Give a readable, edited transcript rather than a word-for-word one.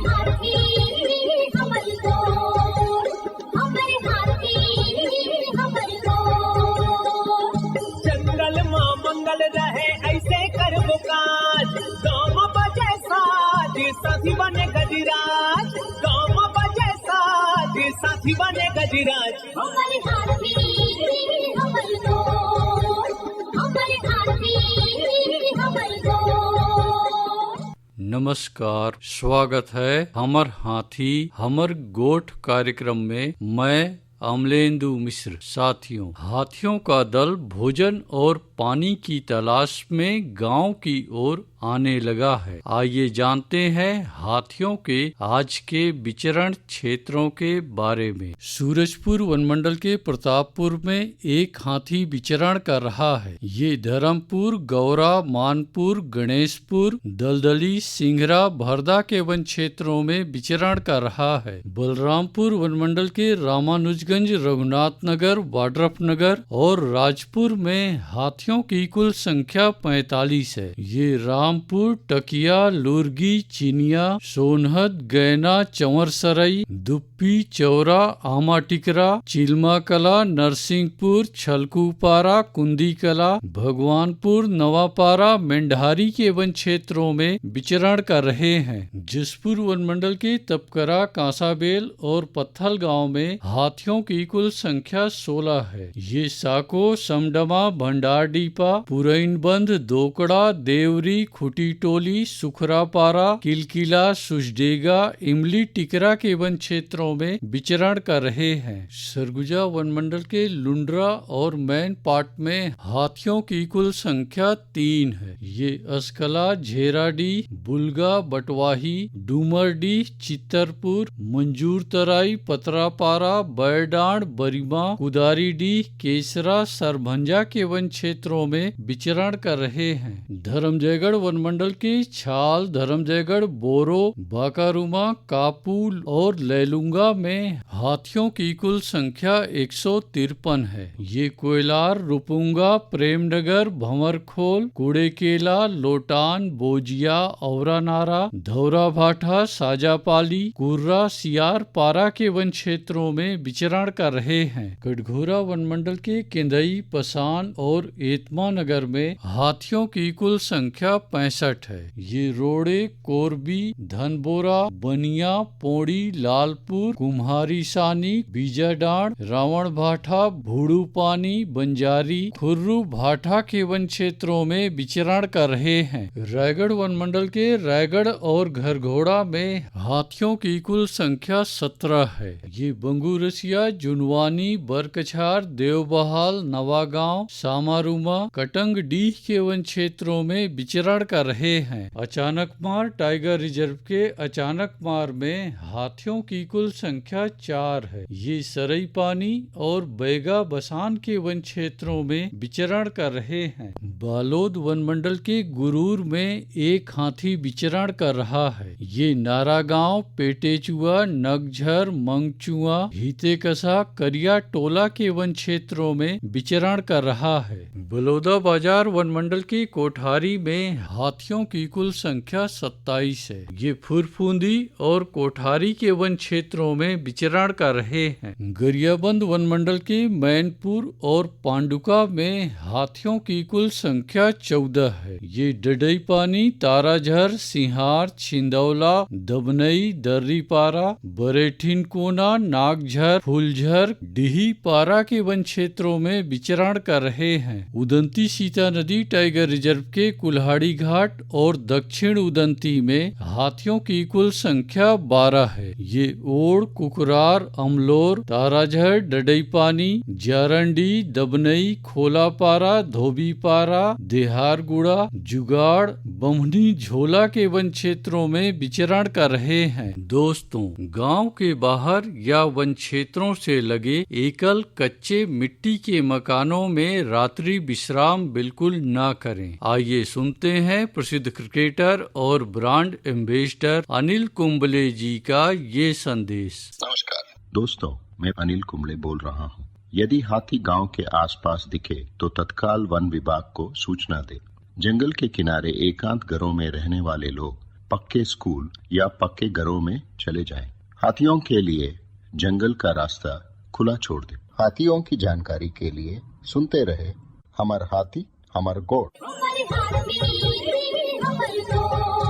हाथी हमर गोर, हमर हाथी हमर गोर। जंगल मां मंगल रहे ऐसे करबो काज, गाँव बजे साज साथी बने गजराज, गाँव बजे साज साथी बने गजराज। हमर हाथी हमर गोर, हमर हाथी हमर गोर। नमस्कार, स्वागत है हमर हाथी हमर गोठ कार्यक्रम में। मैं अमलेंदु मिश्र। साथियों, हाथियों का दल भोजन और पानी की तलाश में गांव की ओर आने लगा है। आइए जानते हैं हाथियों के आज के विचरण क्षेत्रों के बारे में। सूरजपुर वनमंडल के प्रतापपुर में एक हाथी विचरण कर रहा है। ये धर्मपुर, गौरा, मानपुर, गणेशपुर, दलदली, सिंघरा, भरदा के वन क्षेत्रों में विचरण कर रहा है। बलरामपुर वनमंडल के रामानुजगंज, रघुनाथ नगर, वाड्रफ नगर और राजपुर में हाथियों की कुल संख्या 45 है। ये रामपुर, टकिया, लुरगी, चिनिया, सोनहद, गैना, चंवरसरई, दुप्पी, चौरा, आमाटिकरा, चिलमा कला, नरसिंहपुर, छलकूपारा, कुंदी कला, भगवानपुर, नवापारा, मेंढारी के वन क्षेत्रों में विचरण कर रहे हैं। जसपुर वनमंडल के तपकरा, कांसाबेल और पत्थल गांव में हाथियों की कुल संख्या 16 है। ये साको, समडमा, भंडारडीपा, पुरैनबंद, दोकड़ा, देवरी, खुटीटोली, सुखरापारा, किलकिला, सुजडेगा, इमली, टिकरा के वन क्षेत्रों में विचरण कर रहे हैं। सरगुजा वनमंडल के लुंड्रा और मैन पाट में हाथियों की कुल संख्या 3 है। ये अस्कला, झेराडी, बुलगा, बटवाही, डूमरडी, चित्तरपुर, मंजूर तराई, पतरापारा, बैरडांड, बरीमा, कुदारीडीह, केसरा, सरभंजा के वन क्षेत्रों में विचरण कर रहे हैं। धर्मजयगढ़ वनमंडल के छाल, धर्मजयगढ़, बोरो, बाकारुमा, कापुल और लैलुंगा में हाथियों की कुल संख्या 153 है। ये कोयलार, रुपुंगा, प्रेमनगर, भंवरखोल, कुड़ेकेला, लोटान, बोजिया, औरानारा, धौरा भाठा, साजापाली, कुर्रा, सियार, पारा के वन क्षेत्रों में विचरण कर रहे हैं। कटघोरा वनमंडल के केंदई, पसान और एतमा नगर में हाथियों की कुल संख्या 65 है। ये रोड़े, कोरबी, धनबोरा, बनिया, पोड़ी, लालपुर, कुम्हारी सानी, बीजाडांड, रावण भाठा, भूड़ू पानी, बंजारी, खुर्रू भाठा के वन क्षेत्रों में विचरण कर रहे हैं। रायगढ़ वनमंडल के रायगढ़ और घरघोड़ा में हाथियों की कुल संख्या 17 है। ये बंगूरसिया, जुनवानी, बरकछार, देवबहाल, नवागांव, सामारूमा, कटंगडीह के वन क्षेत्रों में विचरण कर रहे हैं। अचानकमार टाइगर रिजर्व के अचानकमार में हाथियों की कुल संख्या 4 है। ये सरई पानी और बैगा बसान के वन क्षेत्रों में विचरण कर रहे हैं। बालोद वनमंडल के गुरूर में एक हाथी विचरण कर रहा है। ये नारागांव, पेटेचुआ, नगझर, मंगचुआ, हितेकसा, करिया टोला के वन क्षेत्रों में विचरण कर रहा है। बलौदा बाजार वनमंडल के कोठारी में हाथियों की कुल संख्या 27 है। ये फुरफुंदी और कोठारी के वन क्षेत्रों में विचरण कर रहे हैं। गरियाबंद वनमंडल के मैनपुर और पांडुका में हाथियों की कुल संख्या 14 है। ये डडईपानी, ताराझर, सिंहार, छिंदौला, दबनई, दर्रीपारा, बरेठिन कोना, नागझर, फुलझर, डिही पारा के वन क्षेत्रों में विचरण कर रहे हैं। उदंती सीता नदी टाइगर रिजर्व के कुल्हाड़ी घाट और दक्षिण उदंती में हाथियों की कुल संख्या 12 है। ये ओड़, कुकरार, अमलोर, ताराझर, डडईपानी, जारंडी, दबनई, खोलापारा, धोबीपारा, देहारगुड़ा, जुगाड़, बम्हनी, झोला के वन क्षेत्रों में विचरण कर रहे हैं। दोस्तों, गांव के बाहर या वन क्षेत्रों से लगे एकल कच्चे मिट्टी के मकानों में रात्रि विश्राम बिल्कुल ना करें। आइए सुनते हैं प्रसिद्ध क्रिकेटर और ब्रांड एम्बेसडर अनिल कुंबले जी का ये संदेश। नमस्कार दोस्तों, मैं अनिल कुंबले बोल रहा हूँ। यदि हाथी गांव के आसपास दिखे तो तत्काल वन विभाग को सूचना दे। जंगल के किनारे एकांत घरों में रहने वाले लोग पक्के स्कूल या पक्के घरों में चले जाएं। हाथियों के लिए जंगल का रास्ता खुला छोड़ दें। हाथियों की जानकारी के लिए सुनते रहे हमर हाथी हमर गोठ। हमर हाथी हमर गोठ।